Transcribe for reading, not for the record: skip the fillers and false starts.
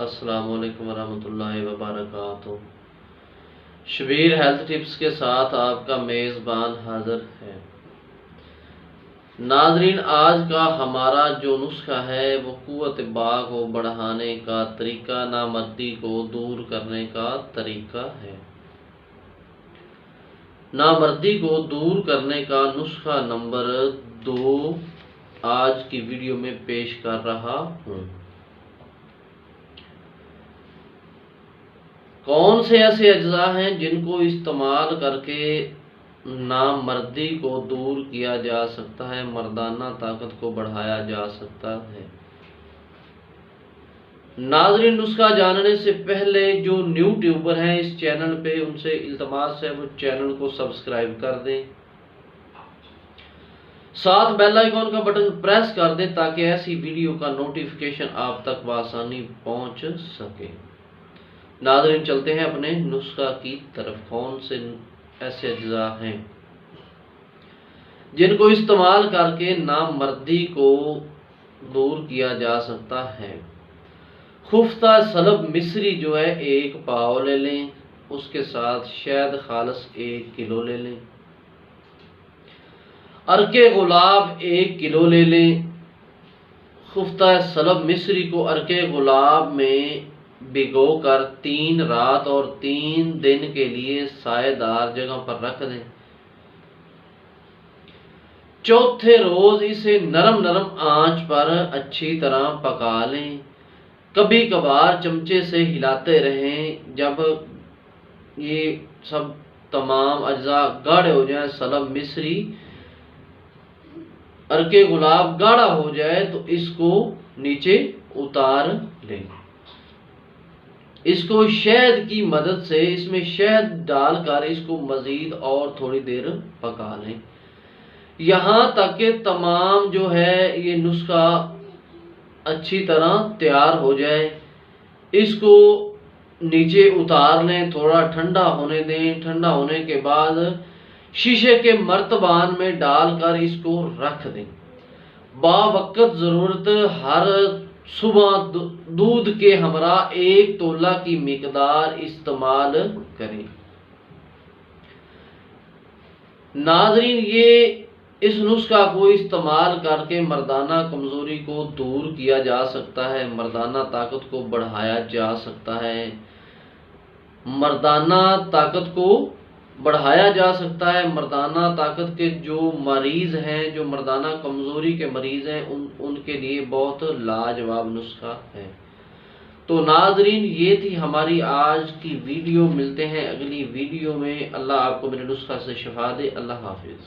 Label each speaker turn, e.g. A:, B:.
A: السلام علیکم ورحمۃ اللہ وبرکاتہ۔ شبیر ہیلتھ ٹپس کے ساتھ آپ کا میزبان حاضر ہے۔ ناظرین، آج کا ہمارا جو نسخہ ہے وہ قوت باء کو بڑھانے کا طریقہ، نامردی کو دور کرنے کا طریقہ ہے۔ نامردی کو دور کرنے کا نسخہ نمبر 2 آج کی ویڈیو میں پیش کر رہا ہوں۔ کون سے ایسے اجزاء ہیں جن کو استعمال کر کے نامردی کو دور کیا جا سکتا ہے، مردانہ طاقت کو بڑھایا جا سکتا ہے؟ ناظرین، نسخہ جاننے سے پہلے جو نیو ٹیوبر ہیں اس چینل پہ، ان سے التماس ہے وہ چینل کو سبسکرائب کر دیں، ساتھ بیل آئیکن کا بٹن پریس کر دیں تاکہ ایسی ویڈیو کا نوٹیفیکیشن آپ تک بآسانی پہنچ سکے۔ ناظرین، چلتے ہیں اپنے نسخہ کی طرف۔ کون سے ایسے اجزاء ہیں جن کو استعمال کر کے نامردی کو دور کیا جا سکتا ہے؟ خفتہ سلب مصری جو ہے 1 پاؤ لے لیں، اس کے ساتھ شہد خالص 1 کلو لے لیں، عرق گلاب 1 کلو لے لیں۔ خفتہ سلب مصری کو عرق گلاب میں بھگو کر 3 رات اور 3 دن کے لیے سائے دار جگہ پر رکھ دیں۔ چوتھے روز اسے نرم آنچ پر اچھی طرح پکا لیں۔ کبھی کبھار چمچے سے ہلاتے رہیں۔ جب یہ سب تمام اجزاء گاڑھے ہو جائیں، سلب مصری، عرق گلاب گاڑھا ہو جائے تو اس کو نیچے اتار لیں۔ اس کو شہد کی مدد سے، اس میں شہد ڈال کر اس کو مزید اور تھوڑی دیر پکا لیں، یہاں تک کہ تمام جو ہے یہ نسخہ اچھی طرح تیار ہو جائے۔ اس کو نیچے اتار لیں، تھوڑا ٹھنڈا ہونے دیں۔ ٹھنڈا ہونے کے بعد شیشے کے مرتبان میں ڈال کر اس کو رکھ دیں۔ باوقت ضرورت ہر صبح دودھ کے ہمراہ 1 تولہ کی مقدار استعمال کریں۔ ناظرین، یہ اس نسخہ کو استعمال کر کے مردانہ کمزوری کو دور کیا جا سکتا ہے، مردانہ طاقت کو بڑھایا جا سکتا ہے، مردانہ طاقت کو بڑھایا جا سکتا ہے۔ مردانہ طاقت کے جو مریض ہیں، جو مردانہ کمزوری کے مریض ہیں، ان کے لیے بہت لاجواب نسخہ ہے۔ تو ناظرین، یہ تھی ہماری آج کی ویڈیو۔ ملتے ہیں اگلی ویڈیو میں۔ اللہ آپ کو میرے نسخہ سے شفا دے۔ اللہ حافظ۔